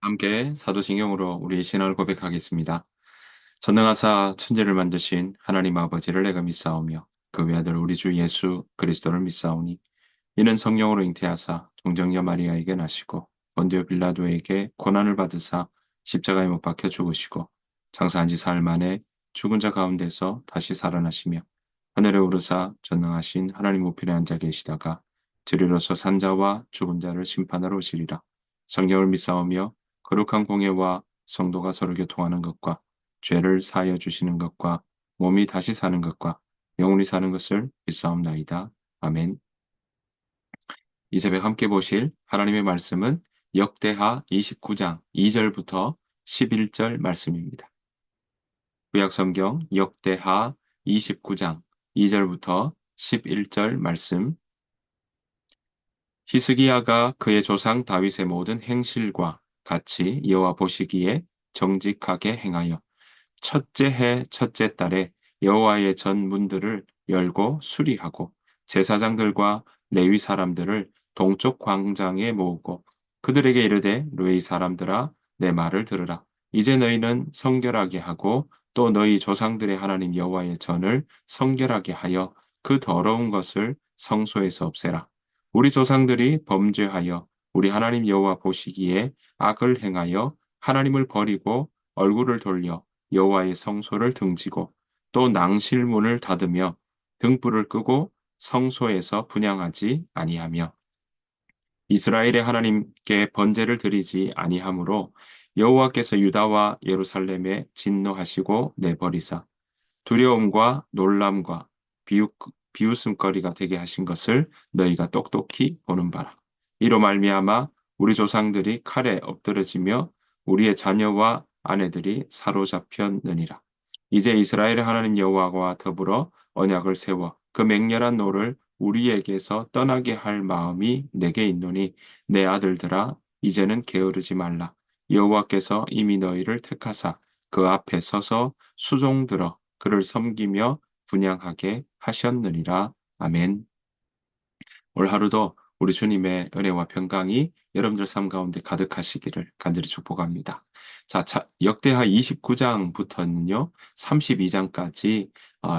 함께 사도신경으로 우리의 신앙을 고백하겠습니다. 전능하사 천지를 만드신 하나님 아버지를 내가 믿사오며 그 외아들 우리 주 예수 그리스도를 믿사오니 이는 성령으로 잉태하사 동정녀 마리아에게 나시고 본디오 빌라도에게 고난을 받으사 십자가에 못 박혀 죽으시고 장사한 지 사흘 만에 죽은 자 가운데서 다시 살아나시며 하늘에 오르사 전능하신 하나님 우편에 앉아 계시다가 저리로서 산자와 죽은 자를 심판하러 오시리라. 성경을 믿사오며 거룩한 공예와 성도가 서로 교통하는 것과 죄를 사하여 주시는 것과 몸이 다시 사는 것과 영원히 사는 것을 믿사옵나이다. 아멘. 이 새벽 함께 보실 하나님의 말씀은 역대하 29장 2절부터 11절 말씀입니다. 구약성경 역대하 29장 2절부터 11절 말씀. 히스기야가 그의 조상 다윗의 모든 행실과 같이 여호와 보시기에 정직하게 행하여 첫째 해 첫째 달에 여호와의 전 문들을 열고 수리하고 제사장들과 레위 사람들을 동쪽 광장에 모으고 그들에게 이르되 레위 사람들아 내 말을 들으라. 이제 너희는 성결하게 하고 또 너희 조상들의 하나님 여호와의 전을 성결하게 하여 그 더러운 것을 성소에서 없애라. 우리 조상들이 범죄하여 우리 하나님 여호와 보시기에 악을 행하여 하나님을 버리고 얼굴을 돌려 여호와의 성소를 등지고 또 낭실문을 닫으며 등불을 끄고 성소에서 분향하지 아니하며 이스라엘의 하나님께 번제를 드리지 아니하므로 여호와께서 유다와 예루살렘에 진노하시고 내버리사 두려움과 놀람과 비웃음거리가 되게 하신 것을 너희가 똑똑히 보는 바라. 이로 말미암아 우리 조상들이 칼에 엎드러지며 우리의 자녀와 아내들이 사로잡혔느니라. 이제 이스라엘의 하나님 여호와와 더불어 언약을 세워 그 맹렬한 노를 우리에게서 떠나게 할 마음이 내게 있노니 내 아들들아 이제는 게으르지 말라. 여호와께서 이미 너희를 택하사 그 앞에 서서 수종들어 그를 섬기며 분향하게 하셨느니라. 아멘. 올 하루도 우리 주님의 은혜와 평강이 여러분들 삶 가운데 가득하시기를 간절히 축복합니다. 자, 역대하 29장부터는요, 32장까지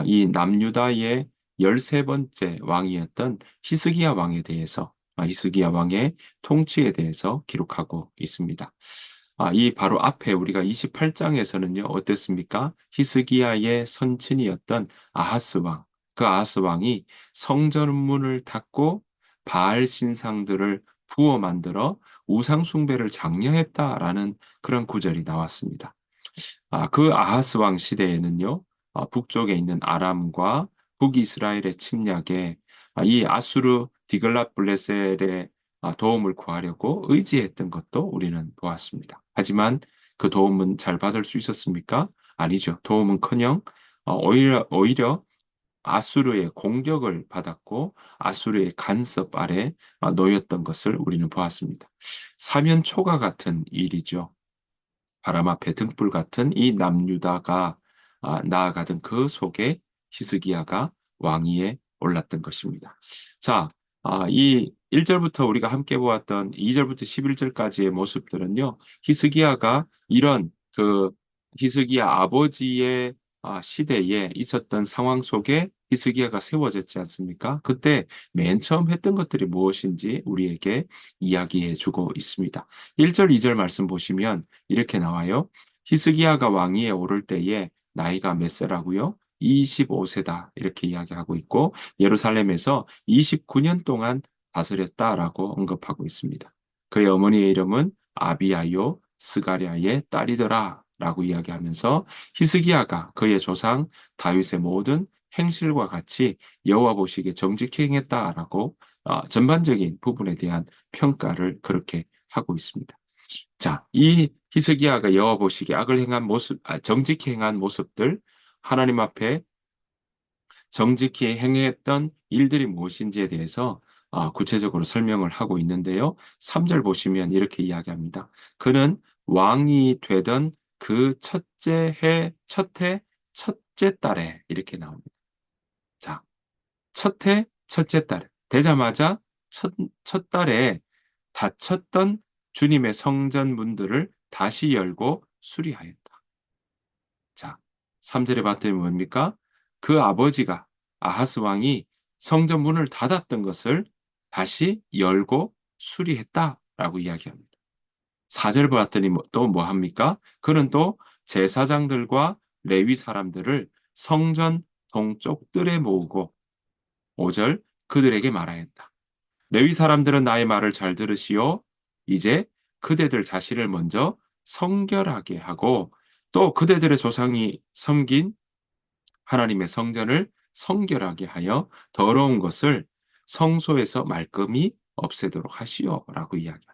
이 남유다의 13번째 왕이었던 히스기야 왕에 대해서, 히스기야 왕의 통치에 대해서 기록하고 있습니다. 이 바로 앞에 우리가 28장에서는요, 어땠습니까? 히스기야의 선친이었던 아하스 왕, 그 아하스 왕이 성전문을 닫고 바알 신상들을 부어 만들어 우상 숭배를 장려했다라는 그런 구절이 나왔습니다. 그 아하스 왕 시대에는요, 북쪽에 있는 아람과 북이스라엘의 침략에 이 아수르 디글랏블레셀의 도움을 구하려고 의지했던 것도 우리는 보았습니다. 하지만 그 도움은 잘 받을 수 있었습니까? 아니죠. 도움은커녕 오히려 아수르의 공격을 받았고 아수르의 간섭 아래 놓였던 것을 우리는 보았습니다. 사면초가 같은 일이죠. 바람 앞에 등불 같은 이 남유다가 나아가던 그 속에 히스기야가 왕위에 올랐던 것입니다. 자, 이 1절부터 우리가 함께 보았던 2절부터 11절까지의 모습들은요, 히스기야가 이런 그 히스기야 아버지의 시대에 있었던 상황 속에 히스기야가 세워졌지 않습니까? 그때 맨 처음 했던 것들이 무엇인지 우리에게 이야기해 주고 있습니다. 1절, 2절 말씀 보시면 이렇게 나와요. 히스기야가 왕위에 오를 때에 나이가 몇 세라고요? 25세다. 이렇게 이야기하고 있고 예루살렘에서 29년 동안 다스렸다라고 언급하고 있습니다. 그의 어머니의 이름은 아비야요 스가랴의 딸이더라 라고 이야기하면서 히스기야가 그의 조상 다윗의 모든 행실과 같이 여호와 보시기에 정직히 행했다라고 전반적인 부분에 대한 평가를 그렇게 하고 있습니다. 자, 이 히스기야가 여호와 보시기에 악을 행한 모습, 정직히 행한 모습들, 하나님 앞에 정직히 행했던 일들이 무엇인지에 대해서 구체적으로 설명을 하고 있는데요. 3절 보시면 이렇게 이야기합니다. 그는 왕이 되던 그 첫째 달에 이렇게 나옵니다. 자, 첫째 달에 되자마자 첫 달에 닫혔던 주님의 성전 문들을 다시 열고 수리하였다. 자, 3절에 봤더니 뭡니까? 그 아버지가 아하스 왕이 성전 문을 닫았던 것을 다시 열고 수리했다라고 이야기합니다. 4절 봤더니 또 뭐 합니까? 그는 또 제사장들과 레위 사람들을 성전 동쪽 뜰에 모으고 5절 그들에게 말하였다. 레위 사람들은 나의 말을 잘 들으시오. 이제 그대들 자신을 먼저 성결하게 하고 또 그대들의 조상이 섬긴 하나님의 성전을 성결하게 하여 더러운 것을 성소에서 말끔히 없애도록 하시오라고 이야기합니다.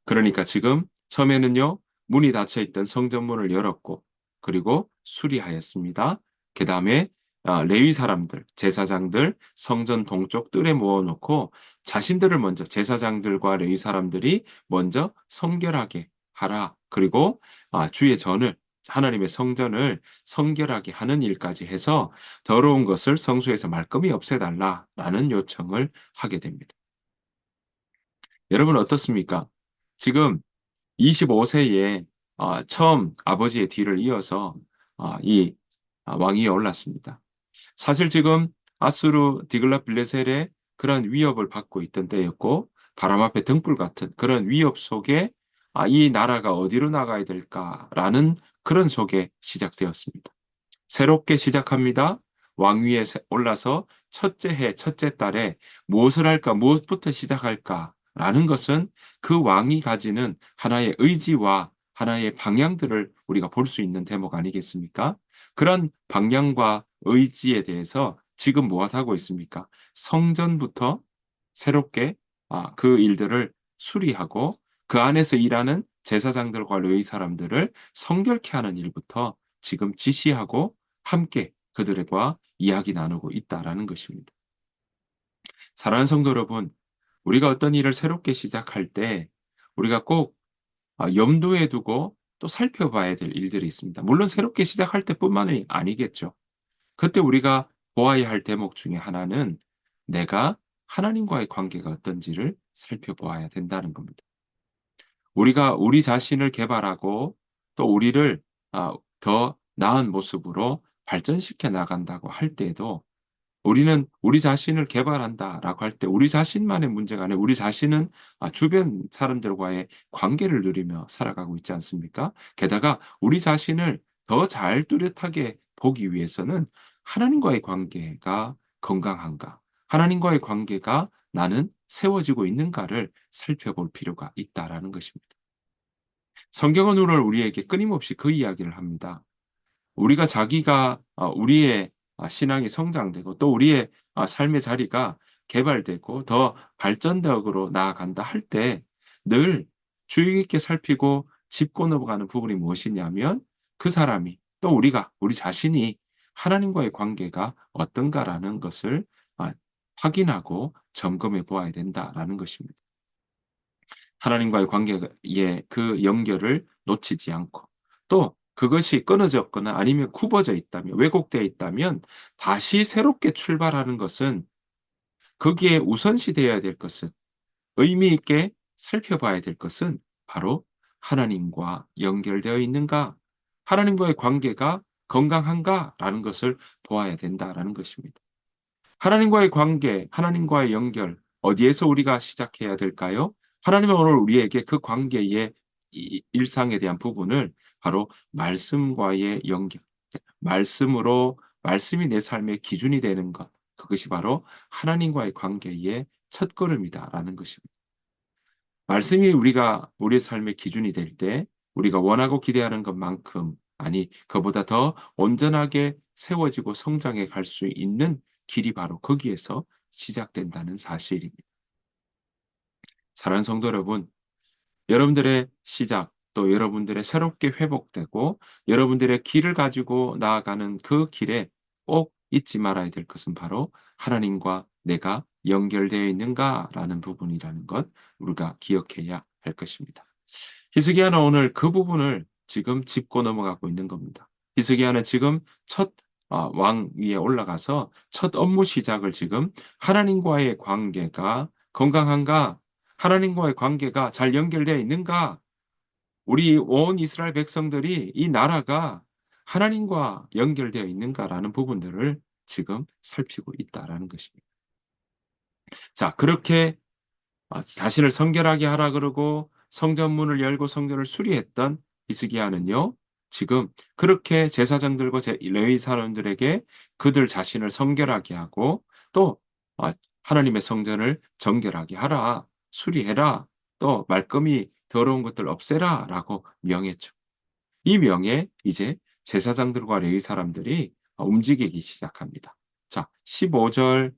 그러니까 지금 처음에는요, 문이 닫혀 있던 성전문을 열었고, 그리고 수리하였습니다. 그 다음에 레위 사람들, 제사장들 성전 동쪽 뜰에 모아놓고 자신들을 먼저 제사장들과 레위 사람들이 먼저 성결하게 하라. 그리고 주의 전을 하나님의 성전을 성결하게 하는 일까지 해서 더러운 것을 성소에서 말끔히 없애달라라는 요청을 하게 됩니다. 여러분 어떻습니까? 지금 25세에 처음 아버지의 뒤를 이어서 이 왕위에 올랐습니다. 사실 지금 아수르 디글랏빌레셀의 그런 위협을 받고 있던 때였고 바람 앞에 등불 같은 그런 위협 속에 이 나라가 어디로 나가야 될까라는 그런 속에 시작되었습니다. 새롭게 시작합니다. 왕위에 올라서 첫째 해, 첫째 달에 무엇을 할까, 무엇부터 시작할까라는 것은 그 왕이 가지는 하나의 의지와 하나의 방향들을 우리가 볼 수 있는 대목 아니겠습니까? 그런 방향과 의지에 대해서 지금 무엇하고 있습니까? 성전부터 새롭게 그 일들을 수리하고 그 안에서 일하는 제사장들과 레위 사람들을 성결케 하는 일부터 지금 지시하고 함께 그들과 이야기 나누고 있다라는 것입니다. 사랑하는 성도 여러분, 우리가 어떤 일을 새롭게 시작할 때 우리가 꼭 염두에 두고 또 살펴봐야 될 일들이 있습니다. 물론 새롭게 시작할 때뿐만이 아니겠죠. 그때 우리가 보아야 할 대목 중에 하나는 내가 하나님과의 관계가 어떤지를 살펴보아야 된다는 겁니다. 우리가 우리 자신을 개발하고 또 우리를 더 나은 모습으로 발전시켜 나간다고 할 때에도 우리는 우리 자신을 개발한다라고 할 때 우리 자신만의 문제가 아니라 우리 자신은 주변 사람들과의 관계를 누리며 살아가고 있지 않습니까? 게다가 우리 자신을 더 잘 뚜렷하게 보기 위해서는 하나님과의 관계가 건강한가? 하나님과의 관계가 나는 세워지고 있는가를 살펴볼 필요가 있다라는 것입니다. 성경은 오늘 우리에게 끊임없이 그 이야기를 합니다. 우리가 자기가 우리의 신앙이 성장되고 또 우리의 삶의 자리가 개발되고 더 발전적으로 나아간다 할 때 늘 주의 깊게 살피고 짚고 넘어가는 부분이 무엇이냐면 그 사람이 또 우리 자신이 하나님과의 관계가 어떤가라는 것을 확인하고 점검해 보아야 된다라는 것입니다. 하나님과의 관계의 그 연결을 놓치지 않고 또 그것이 끊어졌거나 아니면 굽어져 있다면 왜곡되어 있다면 다시 새롭게 출발하는 것은 거기에 우선시 되어야 될 것은 의미 있게 살펴봐야 될 것은 바로 하나님과 연결되어 있는가, 하나님과의 관계가 건강한가라는 것을 보아야 된다라는 것입니다. 하나님과의 관계, 하나님과의 연결, 어디에서 우리가 시작해야 될까요? 하나님은 오늘 우리에게 그 관계의 일상에 대한 부분을 바로 말씀과의 연결, 말씀이 내 삶의 기준이 되는 것, 그것이 바로 하나님과의 관계의 첫걸음이다라는 것입니다. 말씀이 우리의 삶의 기준이 될 때 우리가 원하고 기대하는 것만큼 아니 그보다 더 온전하게 세워지고 성장해 갈 수 있는 길이 바로 거기에서 시작된다는 사실입니다. 사랑하는 성도 여러분, 여러분들의 시작 또 여러분들의 새롭게 회복되고 여러분들의 길을 가지고 나아가는 그 길에 꼭 잊지 말아야 될 것은 바로 하나님과 내가 연결되어 있는가라는 부분이라는 것 우리가 기억해야 할 것입니다. 히스기야는 오늘 그 부분을 지금 짚고 넘어가고 있는 겁니다. 히스기야는 지금 첫 왕 위에 올라가서 첫 업무 시작을 지금 하나님과의 관계가 건강한가? 하나님과의 관계가 잘 연결되어 있는가? 우리 온 이스라엘 백성들이 이 나라가 하나님과 연결되어 있는가라는 부분들을 지금 살피고 있다라는 것입니다. 자, 그렇게 자신을 성결하게 하라 그러고 성전문을 열고 성전을 수리했던 히스기야는요. 지금 그렇게 제사장들과 레위 사람들에게 그들 자신을 성결하게 하고 또 하나님의 성전을 정결하게 하라. 수리해라. 또 말끔히 더러운 것들 없애라라고 명했죠. 이 명에 이제 제사장들과 레위 사람들이 움직이기 시작합니다. 자, 15절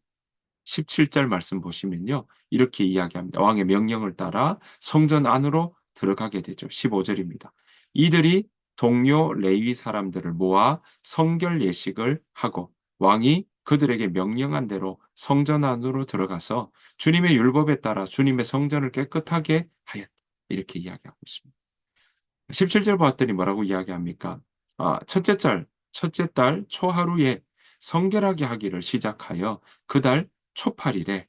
17절 말씀 보시면요. 이렇게 이야기합니다. 왕의 명령을 따라 성전 안으로 들어가게 되죠. 15절입니다. 이들이 동료 레위 사람들을 모아 성결 예식을 하고 왕이 그들에게 명령한 대로 성전 안으로 들어가서 주님의 율법에 따라 주님의 성전을 깨끗하게 하였다. 이렇게 이야기하고 있습니다. 17절 봤더니 뭐라고 이야기합니까? 첫째 달 초하루에 성결하게 하기를 시작하여 그 달 초팔일에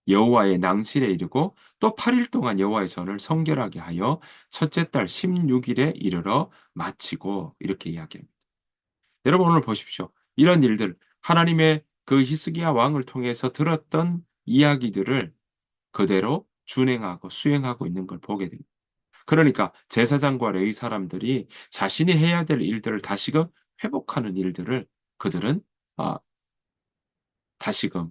여호와의 낭실에 이르고 또 8일 동안 여호와의 전을 성결하게 하여 첫째 달 16일에 이르러 마치고 이렇게 이야기합니다. 여러분 오늘 보십시오. 이런 일들 하나님의 그 히스기야 왕을 통해서 들었던 이야기들을 그대로 준행하고 수행하고 있는 걸 보게 됩니다. 그러니까 제사장과 레위 사람들이 자신이 해야 될 일들을 다시금 회복하는 일들을 그들은 아, 다시금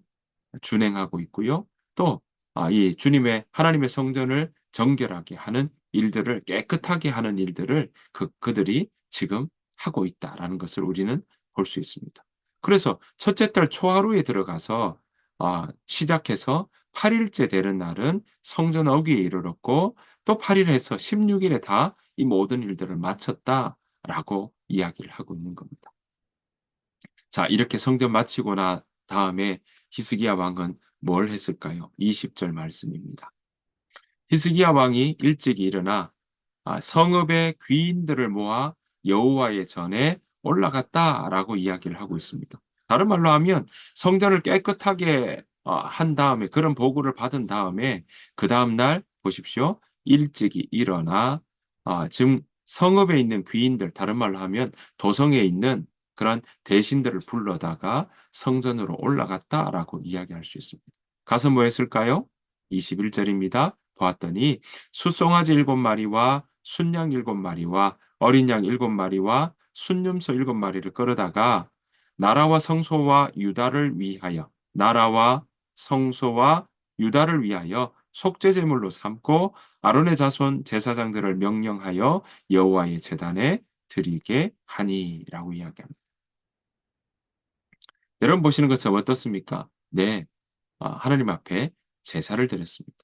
준행하고 있고요. 또 이 주님의 하나님의 성전을 정결하게 하는 일들을 깨끗하게 하는 일들을 그들이 지금 하고 있다라는 것을 우리는 볼 수 있습니다. 그래서 첫째 달 초하루에 들어가서 시작해서 8일째 되는 날은 성전 어귀에 이르렀고 또 8일 해서 16일에 다 이 모든 일들을 마쳤다라고 이야기를 하고 있는 겁니다. 자, 이렇게 성전 마치고 나 다음에 히스기야 왕은 뭘 했을까요? 20절 말씀입니다. 히스기야 왕이 일찍이 일어나 성읍의 귀인들을 모아 여호와의 전에 올라갔다라고 이야기를 하고 있습니다. 다른 말로 하면 성전을 깨끗하게 한 다음에 그런 보고를 받은 다음에 그 다음 날 보십시오. 일찍이 일어나 지금 성읍에 있는 귀인들 다른 말로 하면 도성에 있는 그런 대신들을 불러다가 성전으로 올라갔다라고 이야기할 수 있습니다. 가서 뭐 했을까요? 21절입니다. 보았더니 숫송아지 7마리와 순양 7마리와 어린 양 7마리와 순염소 7마리를 끌어다가 나라와 성소와 유다를 위하여 속죄 제물로 삼고 아론의 자손 제사장들을 명령하여 여호와의 제단에 드리게 하니라고 이야기합니다. 여러분 보시는 것처럼 어떻습니까? 네, 하나님 앞에 제사를 드렸습니다.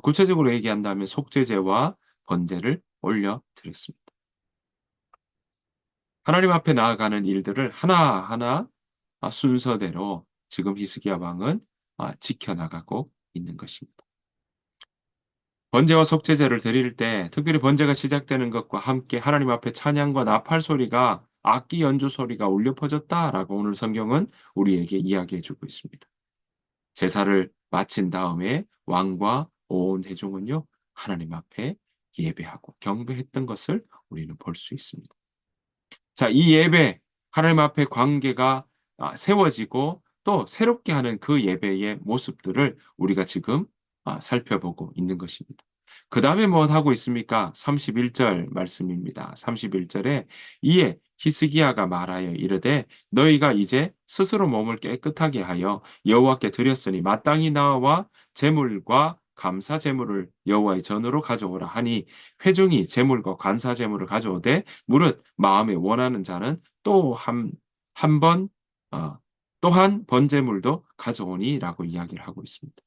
구체적으로 얘기한다면 속죄제와 번제를 올려 드렸습니다. 하나님 앞에 나아가는 일들을 하나하나 순서대로 지금 히스기야 왕은 지켜나가고 있는 것입니다. 번제와 속죄제를 드릴 때 특별히 번제가 시작되는 것과 함께 하나님 앞에 찬양과 나팔 소리가 악기 연주 소리가 울려 퍼졌다라고 오늘 성경은 우리에게 이야기해 주고 있습니다. 제사를 마친 다음에 왕과 온 회중은요 하나님 앞에 예배하고 경배했던 것을 우리는 볼 수 있습니다. 자, 이 예배, 하나님 앞에 관계가 세워지고 또 새롭게 하는 그 예배의 모습들을 우리가 지금 살펴보고 있는 것입니다. 그 다음에 뭐 하고 있습니까? 31절 말씀입니다. 31절에 이에 히스기야가 말하여 이르되 너희가 이제 스스로 몸을 깨끗하게 하여 여호와께 드렸으니 마땅히 나와 제물과 감사 제물을 여호와의 전으로 가져오라 하니 회중이 제물과 감사 제물을 가져오되 무릇 마음에 원하는 자는 또 한 번, 또한 번제물도 가져오니라고 이야기를 하고 있습니다.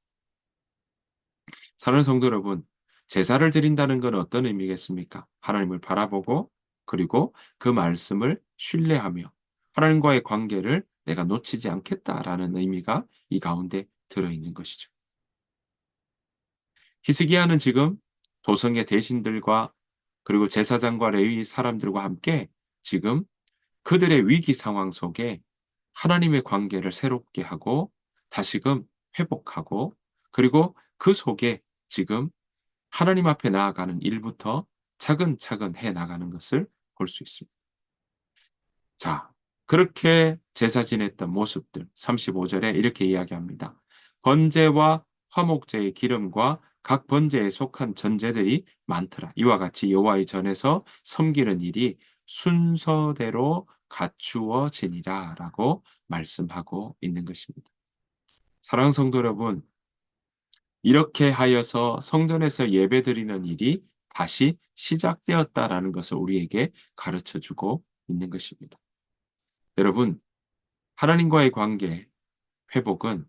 사랑하는 성도 여러분, 제사를 드린다는 건 어떤 의미겠습니까? 하나님을 바라보고 그리고 그 말씀을 신뢰하며 하나님과의 관계를 내가 놓치지 않겠다라는 의미가 이 가운데 들어있는 것이죠. 히스기야는 지금 도성의 대신들과 그리고 제사장과 레위 사람들과 함께 지금 그들의 위기 상황 속에 하나님의 관계를 새롭게 하고 다시금 회복하고 그리고 그 속에 지금 하나님 앞에 나아가는 일부터 차근차근 해 나가는 것을 볼 수 있습니다. 자, 그렇게 제사 지냈던 모습들 35절에 이렇게 이야기합니다. 번제와 화목제의 기름과 각 번제에 속한 전제들이 많더라. 이와 같이 여호와의 전에서 섬기는 일이 순서대로 갖추어지니라라고 말씀하고 있는 것입니다. 사랑하는 성도 여러분, 이렇게 하여서 성전에서 예배드리는 일이 다시 시작되었다라는 것을 우리에게 가르쳐 주고 있는 것입니다. 여러분, 하나님과의 관계 회복은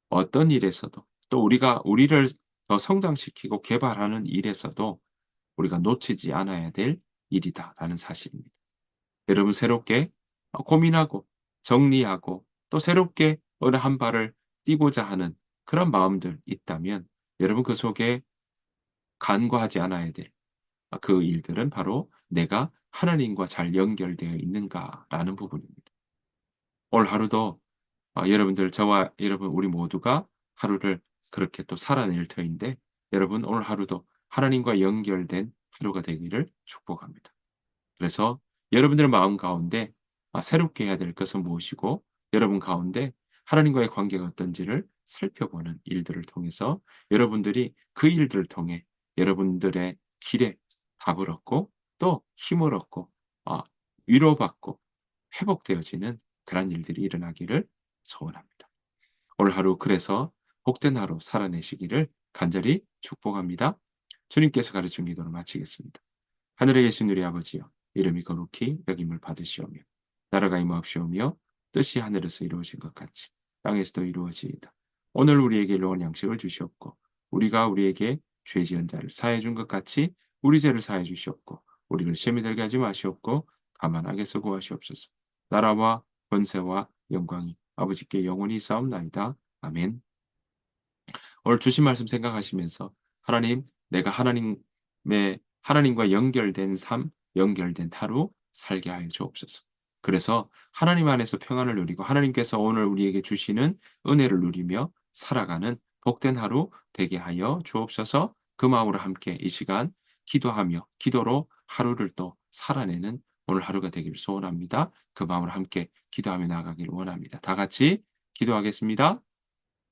어떤 일에서도 또 우리가 우리를 더 성장시키고 개발하는 일에서도 우리가 놓치지 않아야 될 일이다라는 사실입니다. 여러분 새롭게 고민하고 정리하고 또 새롭게 어느 한 발을 뛰고자 하는 그런 마음들 있다면 여러분 그 속에 간과하지 않아야 될 그 일들은 바로 '내가 하나님과 잘 연결되어 있는가.'라는 부분입니다. 오늘 하루도 여러분들 저와 여러분 우리 모두가 하루를 그렇게 또 살아낼 터인데 여러분 오늘 하루도 하나님과 연결된 하루가 되기를 축복합니다. 그래서 여러분들의 마음 가운데 새롭게 해야 될 것은 무엇이고 여러분 가운데 하나님과의 관계가 어떤지를 살펴보는 일들을 통해서 여러분들이 그 일들을 통해 여러분들의 길에 답을 얻고 또 힘을 얻고 아 위로받고 회복되어지는 그런 일들이 일어나기를 소원합니다. 오늘 하루 그래서 복된 하루 살아내시기를 간절히 축복합니다. 주님께서 가르친 기도를 마치겠습니다. 하늘에 계신 우리 아버지여 이름이 거룩히 여김을 받으시오며 나라가 임하옵시오며 뜻이 하늘에서 이루어진 것 같이 땅에서도 이루어지이다. 오늘 우리에게 일용할 양식을 주시옵고 우리가 우리에게 죄 지은 자를 사해 준 것 같이 우리 죄를 사해 주시옵고 우리를 시험에 들게 하지 마시옵고 다만 악에서 구하시옵소서. 나라와 권세와 영광이 아버지께 영원히 있사옵나이다. 아멘. 오늘 주신 말씀 생각하시면서 하나님, 내가 하나님과 연결된 삶, 연결된 하루 살게 하여 주옵소서. 그래서 하나님 안에서 평안을 누리고 하나님께서 오늘 우리에게 주시는 은혜를 누리며 살아가는 복된 하루 되게 하여 주옵소서. 그 마음으로 함께 이 시간 기도하며 기도로 하루를 또 살아내는 오늘 하루가 되기를 소원합니다. 그 마음으로 함께 기도하며 나아가기를 원합니다. 다 같이 기도하겠습니다.